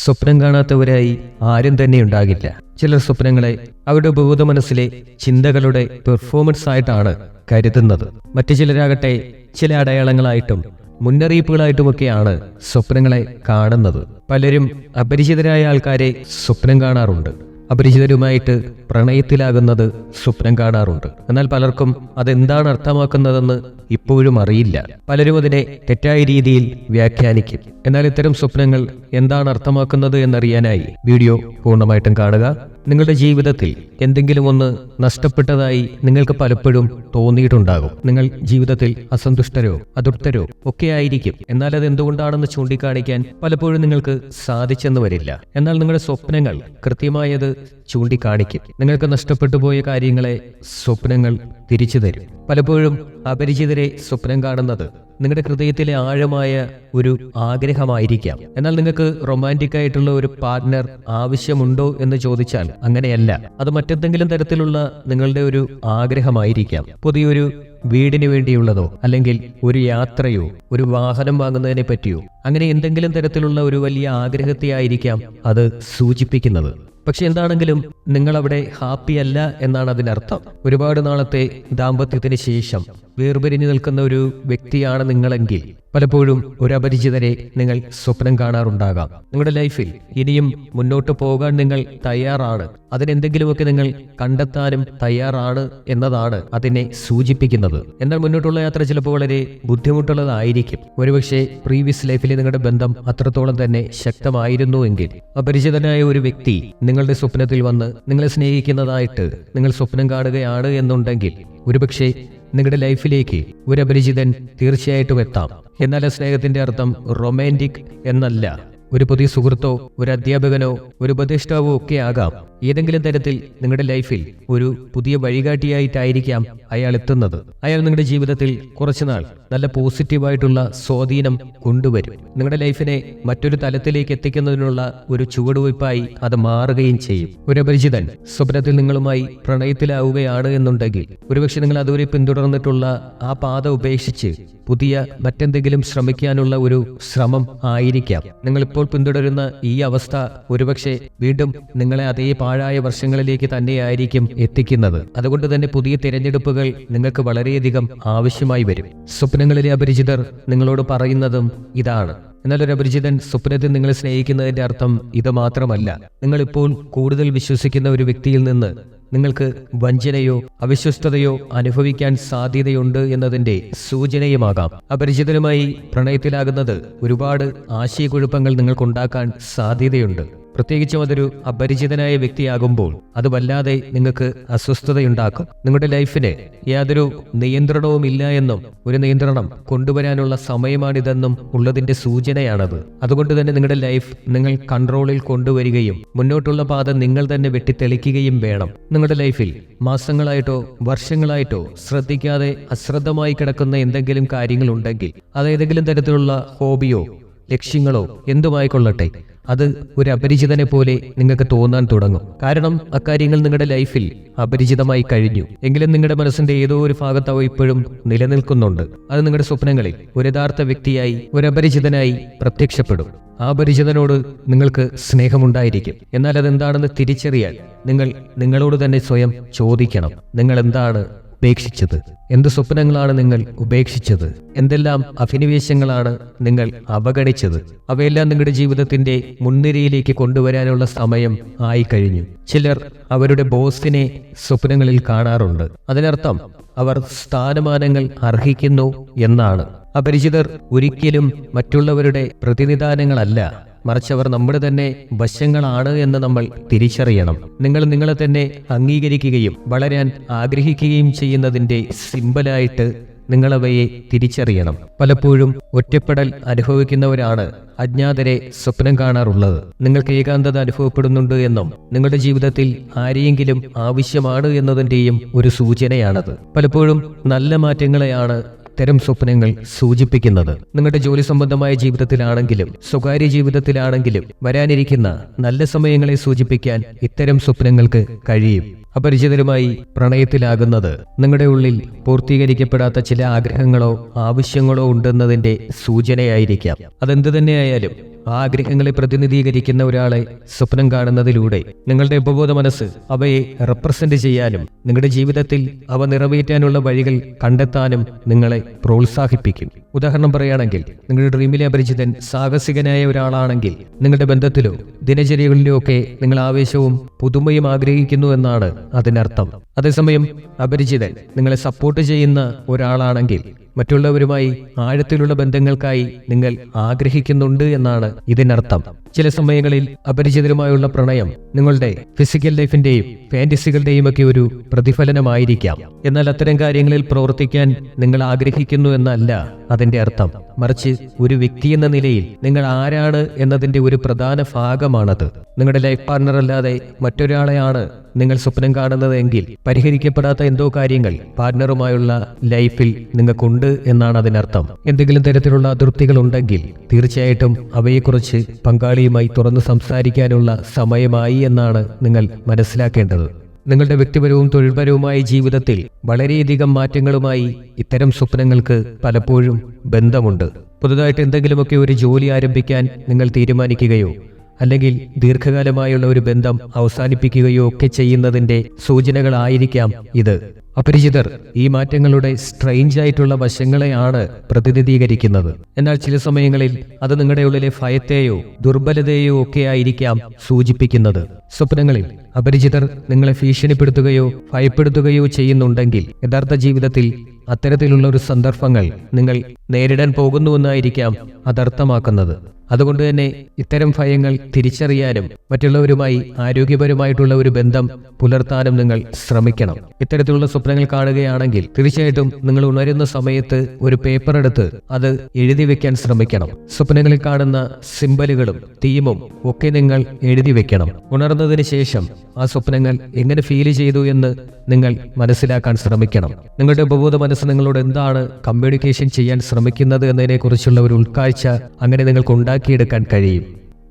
സ്വപ്നം കാണാത്തവരായി ആരും തന്നെ ഉണ്ടാകില്ല. ചിലർ സ്വപ്നങ്ങളെ അവരുടെ ബോധമനസ്സിലെ ചിന്തകളുടെ പെർഫോമൻസ് ആയിട്ടാണ് കരുതുന്നത്. മറ്റു ചിലരാകട്ടെ ചില അടയാളങ്ങളായിട്ടും മുന്നറിയിപ്പുകളായിട്ടുമൊക്കെയാണ് സ്വപ്നങ്ങളെ കാണുന്നത്. പലരും അപരിചിതരായ ആൾക്കാരെ സ്വപ്നം കാണാറുണ്ട്. അപരിചിതരുമായിട്ട് പ്രണയത്തിലാകുന്നത് സ്വപ്നം കാണാറുണ്ട്. എന്നാൽ പലർക്കും അതെന്താണ് അർത്ഥമാക്കുന്നതെന്ന് ഇപ്പോഴും അറിയില്ല. പലരും അതിനെ തെറ്റായ രീതിയിൽ വ്യാഖ്യാനിക്കും. എന്നാൽ ഇത്തരം സ്വപ്നങ്ങൾ എന്താണ് അർത്ഥമാക്കുന്നത് എന്നറിയാനായി വീഡിയോ പൂർണ്ണമായിട്ടും കാണുക. നിങ്ങളുടെ ജീവിതത്തിൽ എന്തെങ്കിലും ഒന്ന് നഷ്ടപ്പെട്ടതായി നിങ്ങൾക്ക് പലപ്പോഴും തോന്നിയിട്ടുണ്ടാകും. നിങ്ങൾ ജീവിതത്തിൽ അസന്തുഷ്ടരോ അതൃപ്തരോ ഒക്കെ ആയിരിക്കും. എന്നാൽ അത് എന്തുകൊണ്ടാണെന്ന് ചൂണ്ടിക്കാണിക്കാൻ പലപ്പോഴും നിങ്ങൾക്ക് സാധിച്ചെന്ന് വരില്ല. എന്നാൽ നിങ്ങളുടെ സ്വപ്നങ്ങൾ കൃത്യമായത് ചൂണ്ടിക്കാണിക്കും. നിങ്ങൾക്ക് നഷ്ടപ്പെട്ടു പോയ കാര്യങ്ങളെ സ്വപ്നങ്ങൾ തിരിച്ചു തരും. പലപ്പോഴും അപരിചിതരെ സ്വപ്നം കാണുന്നത് നിങ്ങളുടെ ഹൃദയത്തിലെ ആഴമായ ഒരു ആഗ്രഹമായിരിക്കാം. എന്നാൽ നിങ്ങൾക്ക് റൊമാൻറ്റിക് ആയിട്ടുള്ള ഒരു പാർട്ട്ണർ ആവശ്യമുണ്ടോ എന്ന് ചോദിച്ചാൽ അങ്ങനെയല്ല. അത് മറ്റെന്തെങ്കിലും തരത്തിലുള്ള നിങ്ങളുടെ ഒരു ആഗ്രഹമായിരിക്കാം. പുതിയൊരു വീടിന് വേണ്ടിയുള്ളതോ അല്ലെങ്കിൽ ഒരു യാത്രയോ ഒരു വാഹനം വാങ്ങുന്നതിനെ പറ്റിയോ അങ്ങനെ എന്തെങ്കിലും തരത്തിലുള്ള ഒരു വലിയ ആഗ്രഹത്തെ ആയിരിക്കാം അത് സൂചിപ്പിക്കുന്നത്. പക്ഷെ എന്താണെങ്കിലും നിങ്ങൾ അവിടെ ഹാപ്പി അല്ല എന്നാണ് അതിനർത്ഥം. ഒരുപാട് നാളത്തെ ദാമ്പത്യത്തിന് ശേഷം വേർപിരിഞ്ഞു നിൽക്കുന്ന ഒരു വ്യക്തിയാണ് നിങ്ങളെങ്കിൽ പലപ്പോഴും ഒരു അപരിചിതരെ നിങ്ങൾ സ്വപ്നം കാണാറുണ്ടാകാം. നിങ്ങളുടെ ലൈഫിൽ ഇനിയും മുന്നോട്ട് പോകാൻ നിങ്ങൾ തയ്യാറാണ്, അതിനെന്തെങ്കിലുമൊക്കെ നിങ്ങൾ കണ്ടെത്താനും തയ്യാറാണ് എന്നതാണ് അതിനെ സൂചിപ്പിക്കുന്നത്. എന്നാൽ മുന്നോട്ടുള്ള യാത്ര ചിലപ്പോൾ വളരെ ബുദ്ധിമുട്ടുള്ളതായിരിക്കും. ഒരുപക്ഷെ പ്രീവിയസ് ലൈഫിലെ നിങ്ങളുടെ ബന്ധം അത്രത്തോളം തന്നെ ശക്തമായിരുന്നു എങ്കിൽ അപരിചിതനായ ഒരു വ്യക്തി നിങ്ങളുടെ സ്വപ്നത്തിൽ വന്ന് നിങ്ങളെ സ്നേഹിക്കുന്നതായിട്ട് നിങ്ങൾ സ്വപ്നം കാണുകയാണ് എന്നുണ്ടെങ്കിൽ ഒരുപക്ഷെ നിങ്ങളുടെ ലൈഫിലേക്ക് ഒരു അപരിചിതൻ തീർച്ചയായിട്ടും എത്താം. എന്നാൽ ആ സ്നേഹത്തിന്റെ അർത്ഥം റൊമാൻറ്റിക് എന്നല്ല. ഒരു പുതിയ സുഹൃത്തോ ഒരു അധ്യാപകനോ ഒരു ഉപദേഷ്ടാവോ ഒക്കെ ആകാം. ഏതെങ്കിലും തരത്തിൽ നിങ്ങളുടെ ലൈഫിൽ ഒരു പുതിയ വഴികാട്ടിയായിട്ടായിരിക്കാം അയാൾ എത്തുന്നത്. അയാൾ നിങ്ങളുടെ ജീവിതത്തിൽ കുറച്ചുനാൾ നല്ല പോസിറ്റീവായിട്ടുള്ള സ്വാധീനം കൊണ്ടുവരും. നിങ്ങളുടെ ലൈഫിനെ മറ്റൊരു തലത്തിലേക്ക് എത്തിക്കുന്നതിനുള്ള ഒരു ചുവടുവയ്പായി അത് മാറുകയും ചെയ്യും. ഒരു അപരിചിതൻ സ്വപ്നത്തിൽ നിങ്ങളുമായി പ്രണയത്തിലാവുകയാണ് എന്നുണ്ടെങ്കിൽ ഒരുപക്ഷെ നിങ്ങൾ അതുവരെ പിന്തുടർന്നിട്ടുള്ള ആ പാത ഉപേക്ഷിച്ച് പുതിയ മറ്റെന്തെങ്കിലും ശ്രമിക്കാനുള്ള ഒരു ശ്രമം ആയിരിക്കാം. നിങ്ങളിപ്പോൾ പിന്തുടരുന്ന ഈ അവസ്ഥ ഒരുപക്ഷെ വീണ്ടും നിങ്ങളെ അതേ പാഴായ വർഷങ്ങളിലേക്ക് തന്നെയായിരിക്കും എത്തിക്കുന്നത്. അതുകൊണ്ട് തന്നെ പുതിയ തിരഞ്ഞെടുപ്പുകൾ നിങ്ങൾക്ക് വളരെയധികം ആവശ്യമായി വരും. സ്വപ്നങ്ങളിലെ അപരിചിതർ നിങ്ങളോട് പറയുന്നതും ഇതാണ്. എന്നാൽ ഒരു അപരിചിതൻ സ്വപ്നത്തിൽ നിങ്ങളെ സ്നേഹിക്കുന്നതിന്റെ അർത്ഥം ഇത് മാത്രമല്ല. നിങ്ങളിപ്പോൾ കൂടുതൽ വിശ്വസിക്കുന്ന ഒരു വ്യക്തിയിൽ നിന്ന് നിങ്ങൾക്ക് വഞ്ചനയോ അവിശ്വസ്തതയോ അനുഭവിക്കാൻ സാധ്യതയുണ്ട് എന്നതിന്റെ സൂചനയുമാകാം. അപരിചിതനുമായി പ്രണയത്തിലാകുന്നത് ഒരുപാട് ആശയക്കുഴപ്പങ്ങൾ നിങ്ങൾക്കുണ്ടാക്കാൻ സാധ്യതയുണ്ട്. പ്രത്യേകിച്ചും അതൊരു അപരിചിതനായ വ്യക്തിയാകുമ്പോൾ അത് വല്ലാതെ നിങ്ങൾക്ക് അസ്വസ്ഥതയുണ്ടാക്കും. നിങ്ങളുടെ ലൈഫിന് യാതൊരു നിയന്ത്രണവും ഇല്ല എന്നും ഒരു നിയന്ത്രണം കൊണ്ടുവരാനുള്ള സമയമാണിതെന്നും ഉള്ളതിന്റെ സൂചനയാണത്. അതുകൊണ്ട് തന്നെ നിങ്ങളുടെ ലൈഫ് നിങ്ങൾ കൺട്രോളിൽ കൊണ്ടുവരികയും മുന്നോട്ടുള്ള പാത നിങ്ങൾ തന്നെ വെട്ടിത്തെളിക്കുകയും വേണം. നിങ്ങളുടെ ലൈഫിൽ മാസങ്ങളായിട്ടോ വർഷങ്ങളായിട്ടോ ശ്രദ്ധിക്കാതെ അശ്രദ്ധമായി കിടക്കുന്ന എന്തെങ്കിലും കാര്യങ്ങളുണ്ടെങ്കിൽ അത് ഏതെങ്കിലും തരത്തിലുള്ള ഹോബിയോ ലക്ഷ്യങ്ങളോ എന്തുമായിക്കൊള്ളട്ടെ, അത് ഒരു അപരിചിതനെ പോലെ നിങ്ങൾക്ക് തോന്നാൻ തുടങ്ങും. കാരണം അക്കാര്യങ്ങൾ നിങ്ങളുടെ ലൈഫിൽ അപരിചിതമായി കഴിഞ്ഞു. എങ്കിലും നിങ്ങളുടെ മനസ്സിന്റെ ഏതോ ഒരു ഭാഗത്തവ ഇപ്പോഴും നിലനിൽക്കുന്നുണ്ട്. അത് നിങ്ങളുടെ സ്വപ്നങ്ങളിൽ ഒരു യഥാർത്ഥ വ്യക്തിയായി ഒരു അപരിചിതനായി പ്രത്യക്ഷപ്പെടും. ആ അപരിചിതനോട് നിങ്ങൾക്ക് സ്നേഹമുണ്ടായിരിക്കും. എന്നാൽ അതെന്താണെന്ന് തിരിച്ചറിയാൻ നിങ്ങൾ നിങ്ങളോട് തന്നെ സ്വയം ചോദിക്കണം. നിങ്ങൾ എന്താണ് ഉപേക്ഷിച്ചത്? എന്ത് സ്വപ്നങ്ങളാണ് നിങ്ങൾ ഉപേക്ഷിച്ചത്? എന്തെല്ലാം അഭിനിവേശങ്ങളാണ് നിങ്ങൾ അവഗണിച്ചത്? അവയെല്ലാം നിങ്ങളുടെ ജീവിതത്തിന്റെ മുൻനിരയിലേക്ക് കൊണ്ടുവരാനുള്ള സമയം ആയിക്കഴിഞ്ഞു. ചിലർ അവരുടെ ബോസിനെ സ്വപ്നങ്ങളിൽ കാണാറുണ്ട്. അതിനർത്ഥം അവർ സ്ഥാനമാനങ്ങൾ അർഹിക്കുന്നു എന്നാണ്. അപരിചിതർ ഒരിക്കലും മറ്റുള്ളവരുടെ പ്രതിനിധാനങ്ങളല്ല, മറിച്ച് അവർ നമ്മുടെ തന്നെ വശങ്ങളാണ് എന്ന് നമ്മൾ തിരിച്ചറിയണം. നിങ്ങൾ നിങ്ങളെ തന്നെ അംഗീകരിക്കുകയും വളരാൻ ആഗ്രഹിക്കുകയും ചെയ്യുന്നതിന്റെ സിമ്പലായിട്ട് നിങ്ങളവയെ തിരിച്ചറിയണം. പലപ്പോഴും ഒറ്റപ്പെടൽ അനുഭവിക്കുന്നവരാണ് അജ്ഞാതരെ സ്വപ്നം കാണാറുള്ളത്. നിങ്ങൾക്ക് ഏകാന്തത അനുഭവപ്പെടുന്നുണ്ട് എന്നും നിങ്ങളുടെ ജീവിതത്തിൽ ആരെയെങ്കിലും ആവശ്യമാണ് എന്നതിന്റെയും ഒരു സൂചനയാണത്. പലപ്പോഴും നല്ല മാറ്റങ്ങളെയാണ് ഇത്തരം സ്വപ്നങ്ങൾ സൂചിപ്പിക്കുന്നത്. നിങ്ങളുടെ ജോലി സംബന്ധമായ ജീവിതത്തിലാണെങ്കിലും സ്വകാര്യ ജീവിതത്തിലാണെങ്കിലും വരാനിരിക്കുന്ന നല്ല സമയങ്ങളെ സൂചിപ്പിക്കാൻ ഇത്തരം സ്വപ്നങ്ങൾക്ക് കഴിയും. അപരിചിതരുമായി പ്രണയത്തിലാകുന്നത് നിങ്ങളുടെ ഉള്ളിൽ പൂർത്തീകരിക്കപ്പെടാത്ത ചില ആഗ്രഹങ്ങളോ ആവശ്യങ്ങളോ ഉണ്ടെന്നതിന്റെ സൂചനയായിരിക്കാം. അതെന്തു തന്നെയായാലും ആ ആഗ്രഹങ്ങളെ പ്രതിനിധീകരിക്കുന്ന ഒരാളെ സ്വപ്നം കാണുന്നതിലൂടെ നിങ്ങളുടെ ഉപബോധ മനസ്സ് അവയെ റെപ്രസെന്റ് ചെയ്യാനും നിങ്ങളുടെ ജീവിതത്തിൽ അവ നിറവേറ്റാനുള്ള വഴികൾ കണ്ടെത്താനും നിങ്ങളെ പ്രോത്സാഹിപ്പിക്കും. ഉദാഹരണം പറയുകയാണെങ്കിൽ, നിങ്ങളുടെ ഡ്രീമിലെ അപരിചിതൻ സാഹസികനായ ഒരാളാണെങ്കിൽ നിങ്ങളുടെ ബന്ധത്തിലോ ദിനചര്യകളിലോ ഒക്കെ നിങ്ങൾ ആവേശവും പുതുമയും ആഗ്രഹിക്കുന്നു എന്നാണ് അതിനർത്ഥം. അതേസമയം അപരിചിതൻ നിങ്ങളെ സപ്പോർട്ട് ചെയ്യുന്ന ഒരാളാണെങ്കിൽ മറ്റുള്ളവരുമായി ആഴത്തിലുള്ള ബന്ധങ്ങൾക്കായി നിങ്ങൾ ആഗ്രഹിക്കുന്നുണ്ട് എന്നാണ് ഇതിനർത്ഥം. ചില സമയങ്ങളിൽ അപരിചിതരുമായുള്ള പ്രണയം നിങ്ങളുടെ ഫിസിക്കൽ ലൈഫിന്റെയും ഫാന്റസികളുടെയും ഒക്കെ ഒരു പ്രതിഫലനമായിരിക്കാം. എന്നാൽ അത്തരം കാര്യങ്ങളിൽ പ്രവർത്തിക്കാൻ നിങ്ങൾ ആഗ്രഹിക്കുന്നു എന്നല്ല അതിന്റെ അർത്ഥം. മറിച്ച് ഒരു വ്യക്തി എന്ന നിലയിൽ നിങ്ങൾ ആരാണ് എന്നതിന്റെ ഒരു പ്രധാന ഭാഗമാണത്. നിങ്ങളുടെ ലൈഫ് പാർട്ണർ അല്ലാതെ മറ്റൊരാളെയാണ് നിങ്ങൾ സ്വപ്നം കാണുന്നത് എങ്കിൽ പരിഹരിക്കപ്പെടാത്ത എന്തോ കാര്യങ്ങൾ പാർട്ണറുമായുള്ള ലൈഫിൽ നിങ്ങൾക്കുണ്ട് എന്നാണ് അതിനർത്ഥം. എന്തെങ്കിലും തരത്തിലുള്ള അതൃപ്തികൾ ഉണ്ടെങ്കിൽ തീർച്ചയായിട്ടും അവയെക്കുറിച്ച് പങ്കാളിയുമായി തുറന്നു സംസാരിക്കാനുള്ള സമയമായി എന്നാണ് നിങ്ങൾ മനസ്സിലാക്കേണ്ടത്. നിങ്ങളുടെ വ്യക്തിപരവും തൊഴിൽപരവുമായ ജീവിതത്തിൽ വളരെയധികം മാറ്റങ്ങളുമായി ഇത്തരം സ്വപ്നങ്ങൾക്ക് പലപ്പോഴും ബന്ധമുണ്ട്. പുതുതായിട്ട് എന്തെങ്കിലുമൊക്കെ ഒരു ജോലി ആരംഭിക്കാൻ നിങ്ങൾ തീരുമാനിക്കുകയോ അല്ലെങ്കിൽ ദീർഘകാലമായുള്ള ഒരു ബന്ധം അവസാനിപ്പിക്കുകയോ ഒക്കെ ചെയ്യുന്നതിന്റെ സൂചനകളായിരിക്കാം ഇത്. അപരിചിതർ ഈ മാറ്റങ്ങളുടെ സ്ട്രെയിഞ്ച് ആയിട്ടുള്ള വശങ്ങളെയാണ് പ്രതിനിധീകരിക്കുന്നത്. എന്നാൽ ചില സമയങ്ങളിൽ അത് നിങ്ങളുടെ ഉള്ളിലെ ഭയത്തെയോ ദുർബലതയോ ഒക്കെ ആയിരിക്കാം സൂചിപ്പിക്കുന്നത്. സ്വപ്നങ്ങളിൽ അപരിചിതർ നിങ്ങളെ ഭീഷണിപ്പെടുത്തുകയോ ഭയപ്പെടുത്തുകയോ ചെയ്യുന്നുണ്ടെങ്കിൽ യഥാർത്ഥ ജീവിതത്തിൽ അത്തരത്തിലുള്ള ഒരു സന്ദർഭങ്ങൾ നിങ്ങൾ നേരിടാൻ പോകുന്നുവെന്നായിരിക്കാം അതർത്ഥമാക്കുന്നത്. അതുകൊണ്ട് തന്നെ ഇത്തരം ഭയങ്ങൾ തിരിച്ചറിയാനും മറ്റുള്ളവരുമായി ആരോഗ്യപരമായിട്ടുള്ള ഒരു ബന്ധം പുലർത്താനും നിങ്ങൾ ശ്രമിക്കണം. ഇത്തരത്തിലുള്ള സ്വപ്നങ്ങൾ കാണുകയാണെങ്കിൽ തീർച്ചയായിട്ടും നിങ്ങൾ ഉണരുന്ന സമയത്ത് ഒരു പേപ്പർ എടുത്ത് അത് എഴുതി വെക്കാൻ ശ്രമിക്കണം. സ്വപ്നങ്ങളിൽ കാണുന്ന സിംബലുകളും തീമും ഒക്കെ നിങ്ങൾ എഴുതി വെക്കണം. ഉണർന്നതിന് ശേഷം ആ സ്വപ്നങ്ങൾ എങ്ങനെ ഫീൽ ചെയ്തു എന്ന് നിങ്ങൾ മനസ്സിലാക്കാൻ ശ്രമിക്കണം. നിങ്ങളുടെ ഉപബോധ മനസ്സ് നിങ്ങളോട് എന്താണ് കമ്മ്യൂണിക്കേഷൻ ചെയ്യാൻ ശ്രമിക്കുന്നത് എന്നതിനെക്കുറിച്ചുള്ള ഒരു ഉൾക്കാഴ്ച അങ്ങനെ നിങ്ങൾക്ക് ഉണ്ടാക്കിയെടുക്കാൻ കഴിയും.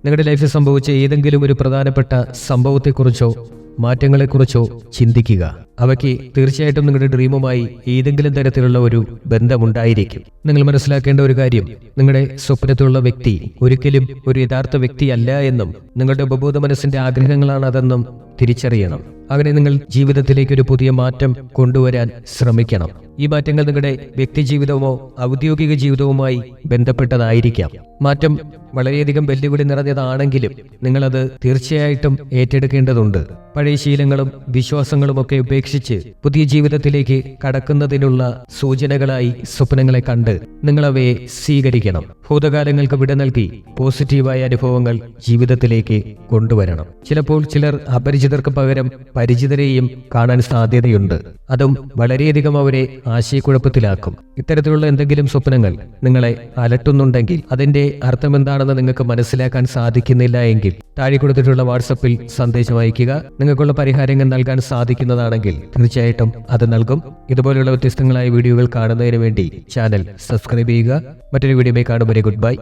നിങ്ങളുടെ ലൈഫിൽ സംഭവിച്ച ഏതെങ്കിലും ഒരു പ്രധാനപ്പെട്ട സംഭവത്തെക്കുറിച്ചോ മാറ്റങ്ങളെക്കുറിച്ചോ ചിന്തിക്കുക. അവയ്ക്ക് തീർച്ചയായിട്ടും നിങ്ങളുടെ ഡ്രീമുമായി ഏതെങ്കിലും തരത്തിലുള്ള ഒരു ബന്ധമുണ്ടായിരിക്കും. നിങ്ങൾ മനസ്സിലാക്കേണ്ട ഒരു കാര്യം, നിങ്ങളുടെ സ്വപ്നത്തിലുള്ള വ്യക്തി ഒരിക്കലും ഒരു യഥാർത്ഥ വ്യക്തിയല്ല എന്നും നിങ്ങളുടെ ഉപബോധ മനസ്സിന്റെ ആഗ്രഹങ്ങളാണ് അതെന്നും തിരിച്ചറിയണം. അങ്ങനെ നിങ്ങൾ ജീവിതത്തിലേക്ക് ഒരു പുതിയ മാറ്റം കൊണ്ടുവരാൻ ശ്രമിക്കണം. ഈ മാറ്റങ്ങൾ നിങ്ങളുടെ വ്യക്തിജീവിതവുമോ ഔദ്യോഗിക ജീവിതവുമായി ബന്ധപ്പെട്ടതായിരിക്കാം. മാറ്റം വളരെയധികം വെല്ലുവിളി നിറഞ്ഞതാണെങ്കിലും നിങ്ങളത് തീർച്ചയായിട്ടും ഏറ്റെടുക്കേണ്ടതുണ്ട്. പഴയ ശീലങ്ങളും വിശ്വാസങ്ങളും ഒക്കെ ഉപേക്ഷിച്ച് പുതിയ ജീവിതത്തിലേക്ക് കടക്കുന്നതിനുള്ള സൂചനകളായി സ്വപ്നങ്ങളെ കണ്ട് നിങ്ങൾ അവയെ സ്വീകരിക്കണം. ഭൂതകാലങ്ങൾക്ക് വിട നൽകി പോസിറ്റീവായ അനുഭവങ്ങൾ ജീവിതത്തിലേക്ക് കൊണ്ടുവരണം. ചിലപ്പോൾ ചിലർ അപരിചിതർക്ക് പകരം പരിചിതരെയും കാണാൻ സാധ്യതയുണ്ട്. അതും വളരെയധികം അവരെ ആശയക്കുഴപ്പത്തിലാക്കും. ഇത്തരത്തിലുള്ള എന്തെങ്കിലും സ്വപ്നങ്ങൾ നിങ്ങളെ അലട്ടുന്നുണ്ടെങ്കിൽ അതിന്റെ അർത്ഥമെന്താണെന്ന് നിങ്ങൾക്ക് മനസ്സിലാക്കാൻ സാധിക്കുന്നില്ല എങ്കിൽ താഴെ കൊടുത്തിട്ടുള്ള വാട്സപ്പിൽ സന്ദേശം അയയ്ക്കുക. നിങ്ങൾക്കുള്ള പരിഹാരങ്ങൾ നൽകാൻ സാധിക്കുന്നതാണെങ്കിൽ തീർച്ചയായിട്ടും അത് നൽകും. ഇതുപോലെയുള്ള വ്യത്യസ്തങ്ങളായ വീഡിയോകൾ കാണുന്നതിന് വേണ്ടി ചാനൽ സബ്സ്ക്രൈബ് ചെയ്യുക. മറ്റൊരു വീഡിയോയിൽ കാണും വരെ ഗുഡ് ബൈ.